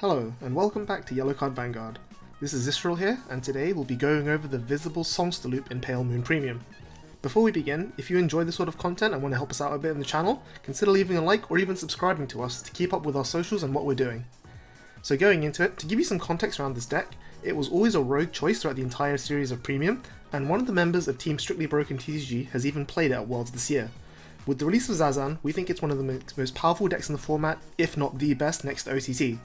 Hello, and welcome back to YellowCard Vanguard. This is Israel here, and today we'll be going over the visible Songster Loop in Pale Moon Premium. Before we begin, if you enjoy this sort of content and want to help us out a bit in the channel, consider leaving a like or even subscribing to us to keep up with our socials and what we're doing. So going into it, to give you some context around this deck, it was always a rogue choice throughout the entire series of Premium, and one of the members of Team Strictly Broken TCG has even played it at Worlds this year. With the release of Zazan, we think it's one of the most powerful decks in the format, if not the best next to OTT.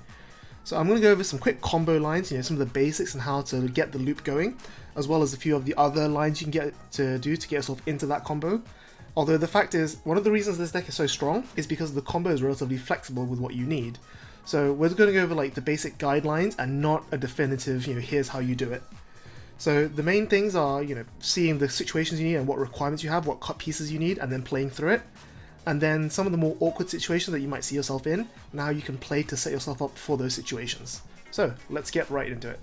So I'm going to go over some quick combo lines, some of the basics and how to get the loop going, as well as a few of the other lines you can get to do to get yourself into that combo. Although the fact is, one of the reasons this deck is so strong is because the combo is relatively flexible with what you need. So we're going to go over the basic guidelines and not a definitive, here's how you do it. So the main things are, seeing the situations you need and what requirements you have, what cut pieces you need, and then playing through it. And then some of the more awkward situations that you might see yourself in, now you can play to set yourself up for those situations. So let's get right into it.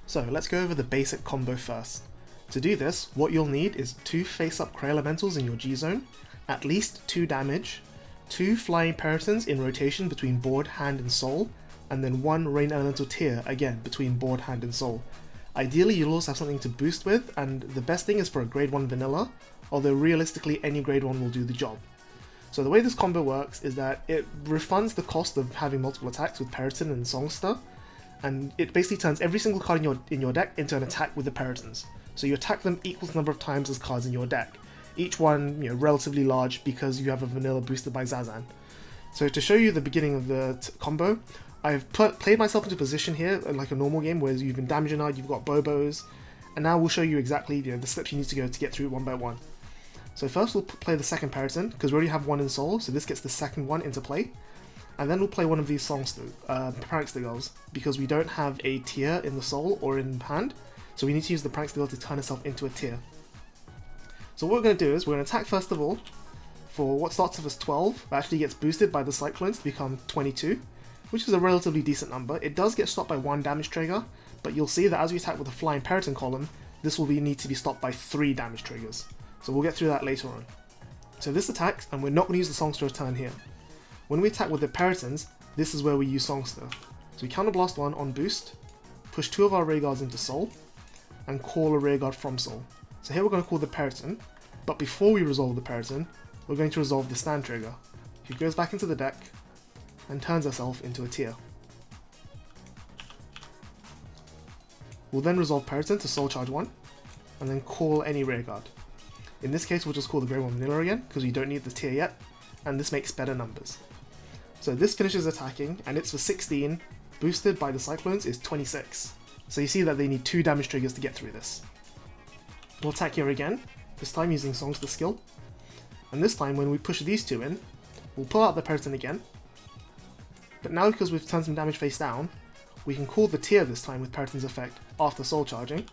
So let's go over the basic combo first. To do this, what you'll need is 2 face-up Cray Elementals in your G-Zone, at least 2 damage, 2 Flying Peritons in rotation between board, hand, and soul, and then 1 Rain Elemental tier, again, between board, hand, and soul. Ideally, you'll also have something to boost with, and the best thing is for a grade 1 vanilla, although realistically any grade 1 will do the job. So the way this combo works is that it refunds the cost of having multiple attacks with Periton and Songster, and it basically turns every single card in your deck into an attack with the Peritons. So you attack them equal to the number of times as cards in your deck, each one relatively large because you have a vanilla boosted by Zazan. So to show you the beginning of the combo, I've played myself into position here like a normal game where you've been damaging out, you've got Bobos, and now we'll show you exactly the steps you need to go to get through one by one. So first we'll play the second Periton, because we already have one in Soul, so this gets the second one into play. And then we'll play one of these Songster Girls, because we don't have a tier in the Soul or in hand, so we need to use the Prankster Girl to turn itself into a tier. So what we're going to do is we're going to attack first of all for what starts off as 12, but actually gets boosted by the Cyclones to become 22, which is a relatively decent number. It does get stopped by 1 damage trigger, but you'll see that as we attack with the Flying Periton column, this will need to be stopped by 3 damage triggers. So we'll get through that later on. So this attacks, and we're not going to use the Songster's turn here. When we attack with the Peritons, this is where we use Songster. So we counterblast 1 on boost, push 2 of our Rearguards into Soul, and call a Rearguard from Soul. So here we're going to call the Periton, but before we resolve the Periton, we're going to resolve the stand trigger, who goes back into the deck and turns herself into a tier. We'll then resolve Periton to Soul Charge 1, and then call any Rearguard. In this case, we'll just call the Grey 1 Vanilla again, because we don't need the tier yet, and this makes better numbers. So this finishes attacking, and it's for 16, boosted by the Cyclones is 26. So you see that they need 2 damage triggers to get through this. We'll attack here again, this time using Songster skill, and this time when we push these 2 in, we'll pull out the Periton again, but now because we've turned some damage face down, we can call the tier this time with Periton's effect after soul charging,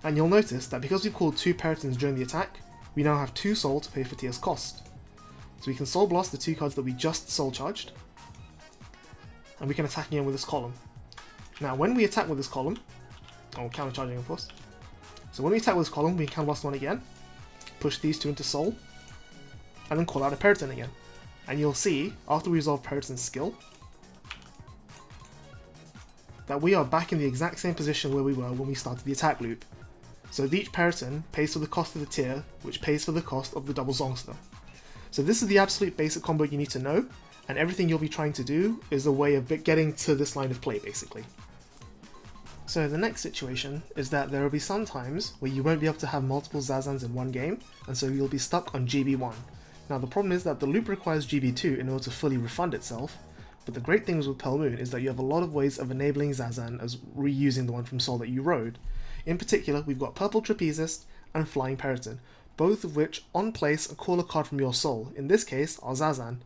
and you'll notice that because we've called 2 Peritons during the attack, we now have 2 soul to pay for tier's cost. So we can soul blast the 2 cards that we just soul charged, and we can attack again with this column. Now when we attack with this column, counter charging of course, so when we attack with this column we can counterblast 1 again, push these 2 into soul, and then call out a Periton again. And you'll see, after we resolve Periton's skill, that we are back in the exact same position where we were when we started the attack loop. So each Periton pays for the cost of the tier, which pays for the cost of the double Songster. So this is the absolute basic combo you need to know, and everything you'll be trying to do is a way of getting to this line of play basically. So the next situation is that there will be some times where you won't be able to have multiple Zazans in one game, and so you'll be stuck on GB1. Now the problem is that the loop requires GB2 in order to fully refund itself, but the great things with Pale Moon is that you have a lot of ways of enabling Zazan as reusing the one from Soul that you rode. In particular, we've got Purple Trapezist and Flying Periton, both of which on place call a card from your Soul, in this case our Zazan.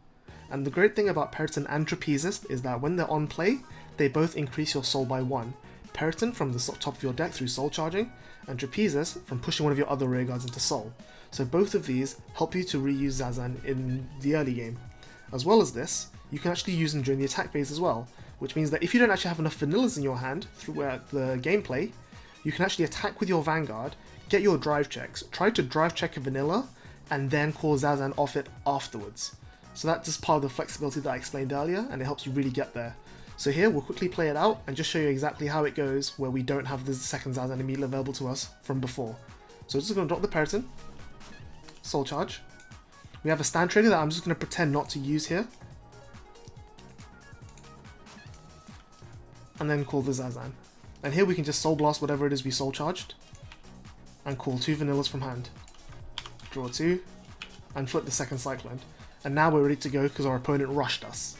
And the great thing about Periton and Trapezist is that when they're on play, they both increase your Soul by 1. Periton from the top of your deck through Soul Charging, and Trapezist from pushing one of your other Rearguards into Soul. So both of these help you to reuse Zazan in the early game. As well as this, you can actually use them during the attack phase as well, which means that if you don't actually have enough vanillas in your hand throughout the gameplay, you can actually attack with your Vanguard, get your drive checks, try to drive check a vanilla, and then call Zazan off it afterwards. So that's just part of the flexibility that I explained earlier, and it helps you really get there. So here, we'll quickly play it out and just show you exactly how it goes where we don't have the second Zazan immediately available to us from before. So we're just going to drop the Periton, Soul Charge. We have a stand trigger that I'm just going to pretend not to use here. And then call the Zazan. And here we can just Soul Blast whatever it is we Soul Charged. And call 2 Vanillas from hand. Draw 2. And flip the second Cyclone. And now we're ready to go because our opponent rushed us.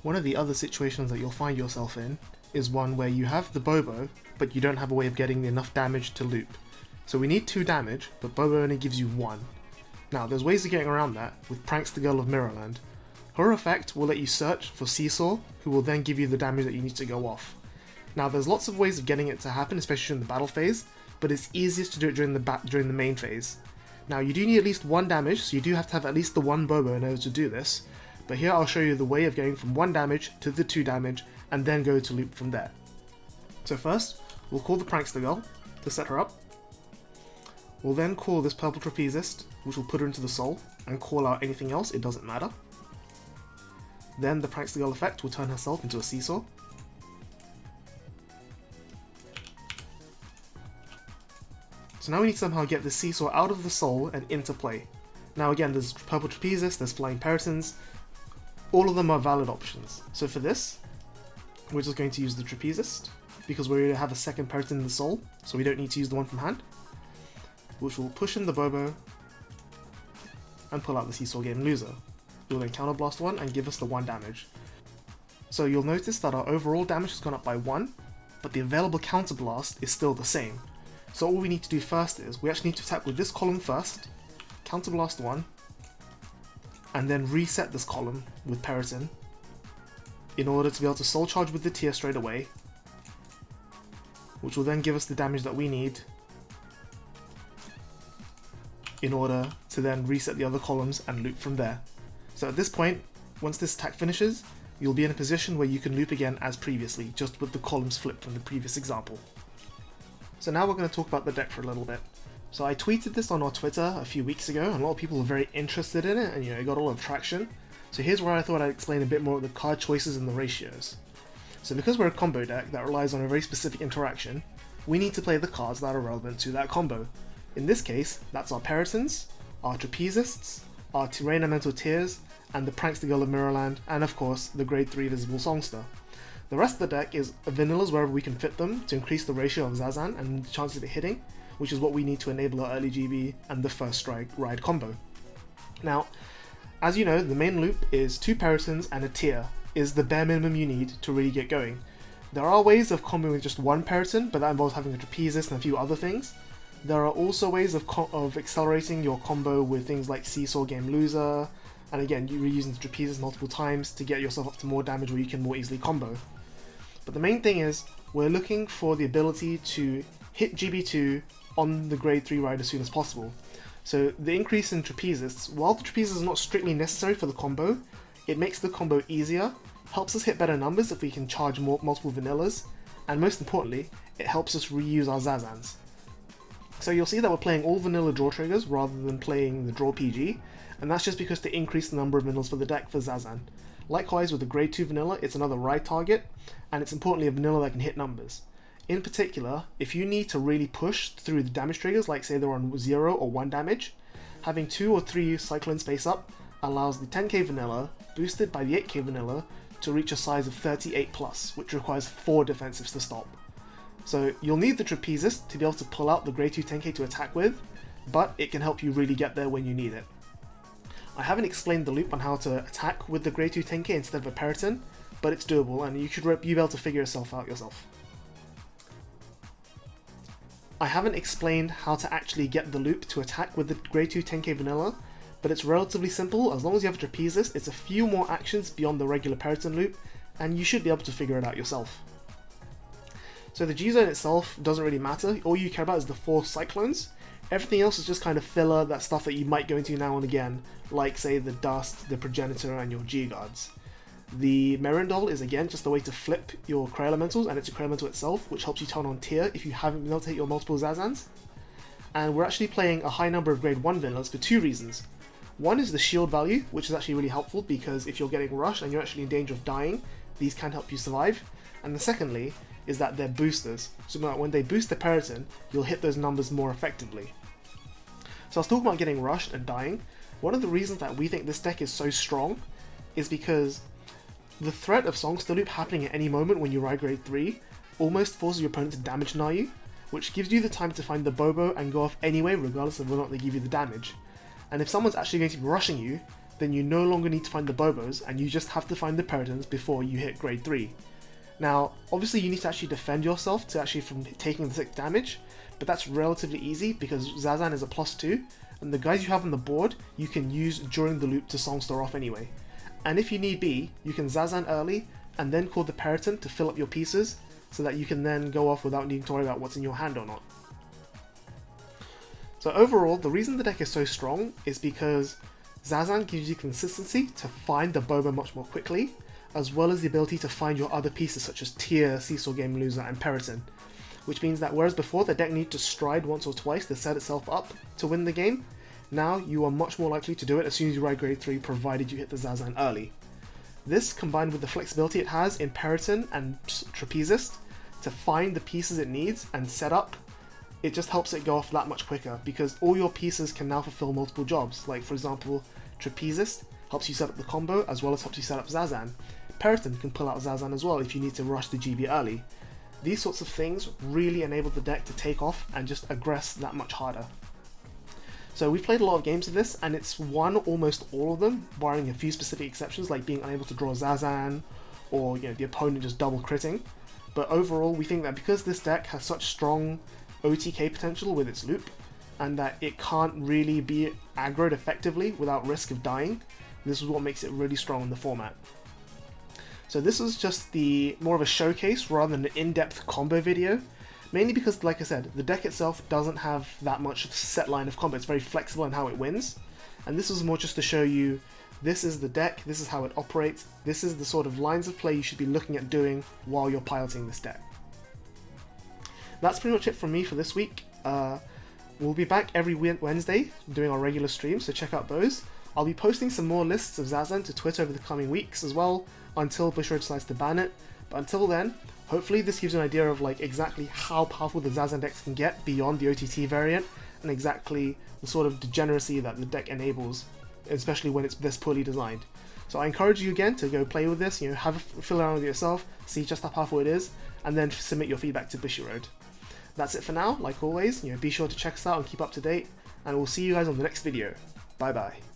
One of the other situations that you'll find yourself in is one where you have the Bobo, but you don't have a way of getting enough damage to loop. So we need 2 damage, but Bobo only gives you 1. Now there's ways of getting around that with Prankster Girl of Mirrorland. Her effect will let you search for Seesaw, who will then give you the damage that you need to go off. Now there's lots of ways of getting it to happen, especially in the battle phase, but it's easiest to do it during the main phase. Now you do need at least 1 damage, so you do have to have at least the 1 Bobo in order to do this. But here I'll show you the way of going from 1 damage to the 2 damage and then go to loop from there. So first, we'll call the Prankster Girl to set her up. We'll then call this Purple Trapezist, which will put her into the soul, and call out anything else, it doesn't matter. Then the Prankster Girl effect will turn herself into a Seesaw. So now we need to somehow get the Seesaw out of the soul and into play. Now again, there's Purple Trapezist, there's Flying Peritons. All of them are valid options. So for this, we're just going to use the Trapezist, because we already have a second Periton in the soul, so we don't need to use the one from hand. Which will push in the Bobo, and pull out the Seesaw Game Loser. We'll then counterblast 1 and give us the 1 damage. So you'll notice that our overall damage has gone up by 1, but the available counterblast is still the same. So all we need to do first is, we actually need to attack with this column first, counterblast 1, and then reset this column with Periton in order to be able to soul charge with the tier straight away, which will then give us the damage that we need in order to then reset the other columns and loop from there. So at this point, once this attack finishes, you'll be in a position where you can loop again as previously, just with the columns flipped from the previous example. So now we're going to talk about the deck for a little bit. So I tweeted this on our Twitter a few weeks ago, and a lot of people were very interested in it, and it got a lot of traction. So here's where I thought I'd explain a bit more of the card choices and the ratios. So because we're a combo deck that relies on a very specific interaction, we need to play the cards that are relevant to that combo. In this case, that's our Peritons, our Trapezists, our Terrain Elemental Tiers, and the Prankster Girl of Mirrorland, and of course, the Grade 3 Visible Songster. The rest of the deck is vanillas wherever we can fit them to increase the ratio of Zazan and the chances of it hitting, which is what we need to enable our early GB and the first strike ride combo. Now, as you know, the main loop is 2 Peritons and a tier, is the bare minimum you need to really get going. There are ways of comboing with just 1 Periton, but that involves having a Trapezist and a few other things. There are also ways of accelerating your combo with things like Seesaw Game Loser, and again, you're using the Trapezist multiple times to get yourself up to more damage where you can more easily combo. But the main thing is, we're looking for the ability to hit GB2 on the Grade 3 ride as soon as possible. So the increase in Trapezists, while the Trapezist is not strictly necessary for the combo, it makes the combo easier, helps us hit better numbers if we can charge multiple vanillas, and most importantly, it helps us reuse our Zazans. So you'll see that we're playing all vanilla draw triggers rather than playing the draw PG, and that's just because to increase the number of vanillas for the deck for Zazan. Likewise with the Grade 2 vanilla, it's another ride target, and it's importantly a vanilla that can hit numbers. In particular, if you need to really push through the damage triggers, like say they're on 0 or 1 damage, having 2 or 3 Cyclones face up allows the 10k vanilla, boosted by the 8k vanilla, to reach a size of 38+, which requires 4 defensives to stop. So you'll need the Trapezist to be able to pull out the Grade 2 10k to attack with, but it can help you really get there when you need it. I haven't explained the loop on how to attack with the Grade 2 10k instead of a Periton, but it's doable and you should be able to figure yourself out yourself. I haven't explained how to actually get the loop to attack with the Grade 2 10k vanilla, but it's relatively simple. As long as you have a Trapezist, it's a few more actions beyond the regular Periton loop, and you should be able to figure it out yourself. So the G-Zone itself doesn't really matter, all you care about is the 4 Cyclones. Everything else is just kind of filler, that stuff that you might go into now and again, like say the Dust, the Progenitor, and your G-Guards. The Merindol is again just a way to flip your Cray Elementals, and it's a Cray Elemental itself, which helps you turn on tier if you haven't been able to hit your multiple Zazans. And we're actually playing a high number of Grade 1 vanillas for 2 reasons. One is the shield value, which is actually really helpful because if you're getting rushed and you're actually in danger of dying, these can help you survive. And the secondly is that they're boosters, so when they boost the Periton, you'll hit those numbers more effectively. So I was talking about getting rushed and dying. One of the reasons that we think this deck is so strong is because the threat of Songster Loop happening at any moment when you ride grade 3 almost forces your opponent to damage deny you, which gives you the time to find the Bobo and go off anyway regardless of whether or not they give you the damage. And if someone's actually going to be rushing you, then you no longer need to find the Bobos and you just have to find the Peritons before you hit grade 3. Now, obviously you need to actually defend yourself to actually from taking the 6 damage, but that's relatively easy because Zazan is a +2, and the guys you have on the board you can use during the loop to Songster off anyway. And if you need be, you can Zazan early and then call the Periton to fill up your pieces so that you can then go off without needing to worry about what's in your hand or not. So overall, the reason the deck is so strong is because Zazan gives you consistency to find the Bobo much more quickly, as well as the ability to find your other pieces such as Tier, Seesaw Game Loser, and Periton. Which means that whereas before the deck needed to stride once or twice to set itself up to win the game, now you are much more likely to do it as soon as you ride grade 3 provided you hit the Zazan early. This, combined with the flexibility it has in Periton and Trapezist to find the pieces it needs and set up, it just helps it go off that much quicker because all your pieces can now fulfill multiple jobs. Like for example, Trapezist helps you set up the combo as well as helps you set up Zazan. Periton can pull out Zazan as well if you need to rush the GB early. These sorts of things really enable the deck to take off and just aggress that much harder. So we've played a lot of games of this and it's won almost all of them, barring a few specific exceptions like being unable to draw Zazan or the opponent just double critting. But overall we think that because this deck has such strong OTK potential with its loop and that it can't really be aggroed effectively without risk of dying, this is what makes it really strong in the format. So this is just more of a showcase rather than an in-depth combo video, mainly because, like I said, the deck itself doesn't have that much set line of combo. It's very flexible in how it wins, and this was more just to show you this is the deck, this is how it operates, this is the sort of lines of play you should be looking at doing while you're piloting this deck. That's pretty much it from me for this week. We'll be back every Wednesday doing our regular streams, so check out those. I'll be posting some more lists of Zazan to Twitter over the coming weeks as well, until Bushiroad decides to ban it. But until then, hopefully this gives you an idea of exactly how powerful the Zazan decks can get beyond the OTT variant, and exactly the sort of degeneracy that the deck enables, especially when it's this poorly designed. So I encourage you again to go play with this, have a fill around with it yourself, see just how powerful it is, and then submit your feedback to Bushiroad. That's it for now. Like always, be sure to check us out and keep up to date, and we'll see you guys on the next video. Bye bye.